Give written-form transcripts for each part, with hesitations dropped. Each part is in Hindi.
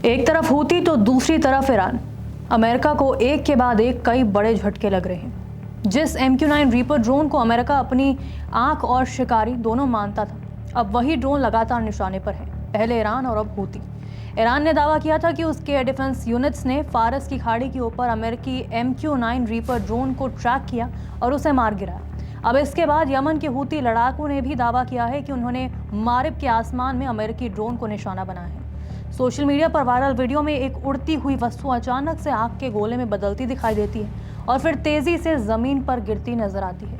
एक तरफ हूती तो दूसरी तरफ ईरान। अमेरिका को एक के बाद एक कई बड़े झटके लग रहे हैं। जिस MQ-9 रीपर ड्रोन को अमेरिका अपनी आंख और शिकारी दोनों मानता था, अब वही ड्रोन लगातार निशाने पर है। पहले ईरान और अब हूती। ईरान ने दावा किया था कि उसके एयर डिफेंस यूनिट्स ने फारस की खाड़ी के ऊपर अमेरिकी MQ-9 रीपर ड्रोन को ट्रैक किया और उसे मार गिराया। अब इसके बाद यमन के हूती लड़ाकों ने भी दावा किया है कि उन्होंने मारिब के आसमान में अमेरिकी ड्रोन को निशाना बनाया है। सोशल मीडिया पर वायरल वीडियो में एक उड़ती हुई वस्तु अचानक से आग के गोले में बदलती दिखाई देती है और फिर तेजी से जमीन पर गिरती नजर आती है।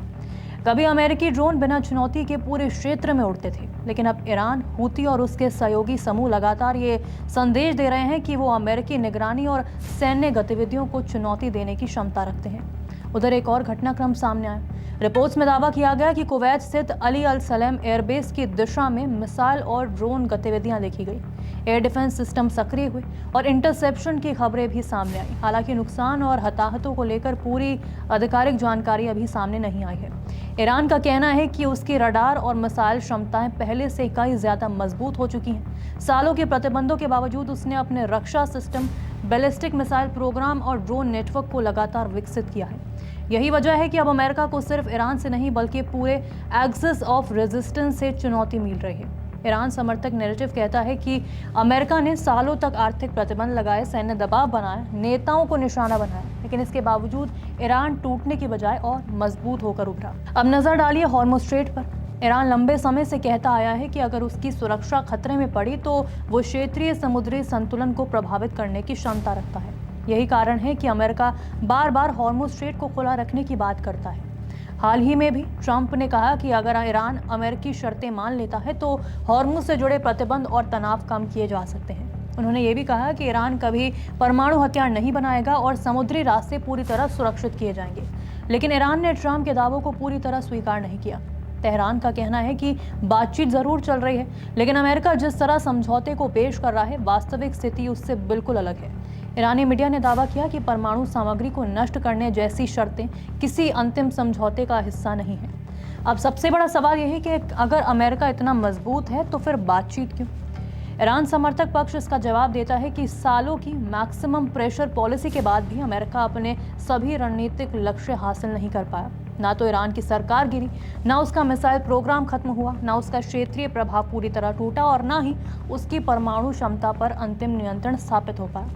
कभी अमेरिकी ड्रोन बिना चुनौती के पूरे क्षेत्र में उड़ते थे, लेकिन अब ईरान, हूती और उसके सहयोगी समूह लगातार ये संदेश दे रहे हैं कि वो अमेरिकी निगरानी और सैन्य गतिविधियों को चुनौती देने की क्षमता रखते हैं। उधर एक और घटनाक्रम सामने आया। रिपोर्ट्स में दावा किया गया कि कुवैत स्थित अली अल सलेम एयरबेस की दिशा में मिसाइल और ड्रोन गतिविधियां देखी गई। एयर डिफेंस सिस्टम सक्रिय हुए और इंटरसेप्शन की खबरें भी सामने आई। हालांकि नुकसान और हताहतों को लेकर पूरी आधिकारिक जानकारी अभी सामने नहीं आई है। ईरान का कहना है कि उसकी रडार और मिसाइल क्षमताएं पहले से कई ज्यादा मजबूत हो चुकी हैं। सालों के प्रतिबंधों के बावजूद उसने अपने रक्षा सिस्टम, बैलिस्टिक मिसाइल प्रोग्राम और ड्रोन नेटवर्क को लगातार विकसित किया है। यही वजह है कि अब अमेरिका को सिर्फ ईरान से नहीं बल्कि पूरे एक्सिस ऑफ रेजिस्टेंस से चुनौती मिल रही है। ईरान समर्थक नैरेटिव कहता है कि अमेरिका ने सालों तक आर्थिक प्रतिबंध लगाए, सैन्य दबाव बनाया, नेताओं को निशाना बनाया, लेकिन इसके बावजूद ईरान टूटने की बजाय और मजबूत होकर उभरा। अब नजर डालिए हॉर्मुज़ स्ट्रेट पर। ईरान लंबे समय से कहता आया है कि अगर उसकी सुरक्षा खतरे में पड़ी तो वो क्षेत्रीय समुद्री संतुलन को प्रभावित करने की क्षमता रखता है। यही कारण है कि अमेरिका बार बार हॉर्मुज़ स्ट्रेट को खुला रखने की बात करता है। हाल ही में भी ट्रंप ने कहा कि अगर ईरान अमेरिकी शर्तें मान लेता है तो हॉर्मुज़ से जुड़े प्रतिबंध और तनाव कम किए जा सकते हैं। उन्होंने ये भी कहा कि ईरान कभी परमाणु हथियार नहीं बनाएगा और समुद्री रास्ते पूरी तरह सुरक्षित किए जाएंगे। लेकिन ईरान ने ट्रंप के दावों को पूरी तरह स्वीकार नहीं किया। तेहरान का कहना है कि बातचीत जरूर चल रही है, लेकिन अमेरिका जिस तरह समझौते को पेश कर रहा है, वास्तविक स्थिति उससे बिल्कुल अलग है। ईरानी मीडिया ने दावा किया कि परमाणु सामग्री को नष्ट करने जैसी शर्तें किसी अंतिम समझौते का हिस्सा नहीं है। अब सबसे बड़ा सवाल यह है कि अगर अमेरिका इतना मजबूत है तो फिर बातचीत क्यों? ईरान समर्थक पक्ष इसका जवाब देता है कि सालों की मैक्सिमम प्रेशर पॉलिसी के बाद भी अमेरिका अपने सभी रणनीतिक लक्ष्य हासिल नहीं कर पाया। ना तो ईरान की सरकार गिरी, ना उसका मिसाइल प्रोग्राम खत्म हुआ, ना उसका क्षेत्रीय प्रभाव पूरी तरह टूटा और ना ही उसकी परमाणु क्षमता पर अंतिम नियंत्रण स्थापित हो पाया।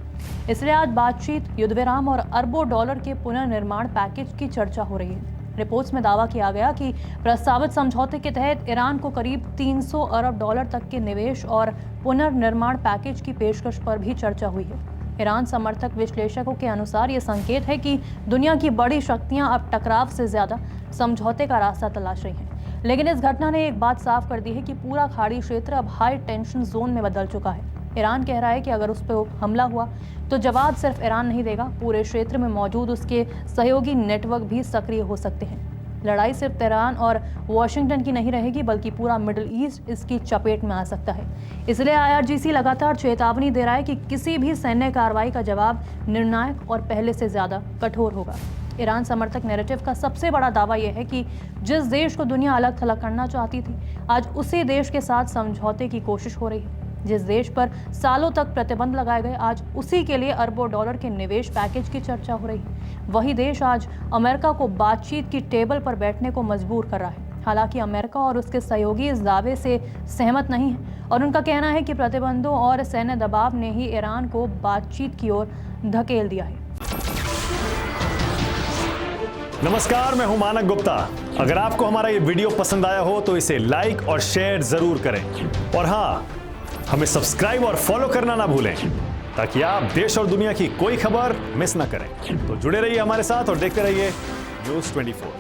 इसलिए आज बातचीत, युद्धविराम और अरबों डॉलर के पुनर्निर्माण पैकेज की चर्चा हो रही है। रिपोर्ट्स में दावा किया गया कि प्रस्तावित समझौते के तहत ईरान को करीब 300 अरब डॉलर तक के निवेश और पुनर्निर्माण पैकेज की पेशकश पर भी चर्चा हुई है। ईरान समर्थक विश्लेषकों के अनुसार ये संकेत है कि दुनिया की बड़ी शक्तियां अब टकराव से ज्यादा समझौते का रास्ता तलाश रही हैं। लेकिन इस घटना ने एक बात साफ कर दी है कि पूरा खाड़ी क्षेत्र अब हाई टेंशन जोन में बदल चुका है। ईरान कह रहा है कि अगर उस पर हमला हुआ तो जवाब सिर्फ ईरान नहीं देगा, पूरे क्षेत्र में मौजूद उसके सहयोगी नेटवर्क भी सक्रिय हो सकते हैं। लड़ाई सिर्फ तेहरान और वॉशिंगटन की नहीं रहेगी, बल्कि पूरा मिडिल ईस्ट इसकी चपेट में आ सकता है। इसलिए IRGC लगातार चेतावनी दे रहा है कि किसी भी सैन्य कार्रवाई का जवाब निर्णायक और पहले से ज्यादा कठोर होगा। ईरान समर्थक नैरेटिव का सबसे बड़ा दावा यह है कि जिस देश को दुनिया अलग थलग करना चाहती थी, आज उसी देश के साथ समझौते की कोशिश हो रही है। जिस देश पर सालों तक प्रतिबंध लगाए गए, आज उसी के लिए अरबों डॉलर के निवेश पैकेज की चर्चा हो रही है। वही देश आज अमेरिका को बातचीत की टेबल पर बैठने को मजबूर कर रहा है। हालांकि अमेरिका और उसके सहयोगी इस दावे से सहमत नहीं है और उनका कहना है कि प्रतिबंधों और सैन्य दबाव ने ही ईरान को बातचीत की ओर धकेल दिया है। नमस्कार, मैं हूं मानक गुप्ता। अगर आपको हमारा ये वीडियो पसंद आया हो तो इसे लाइक और शेयर जरूर करें और हाँ, हमें सब्सक्राइब और फॉलो करना ना भूलें ताकि आप देश और दुनिया की कोई खबर मिस ना करें। तो जुड़े रहिए हमारे साथ और देखते रहिए न्यूज़ 24।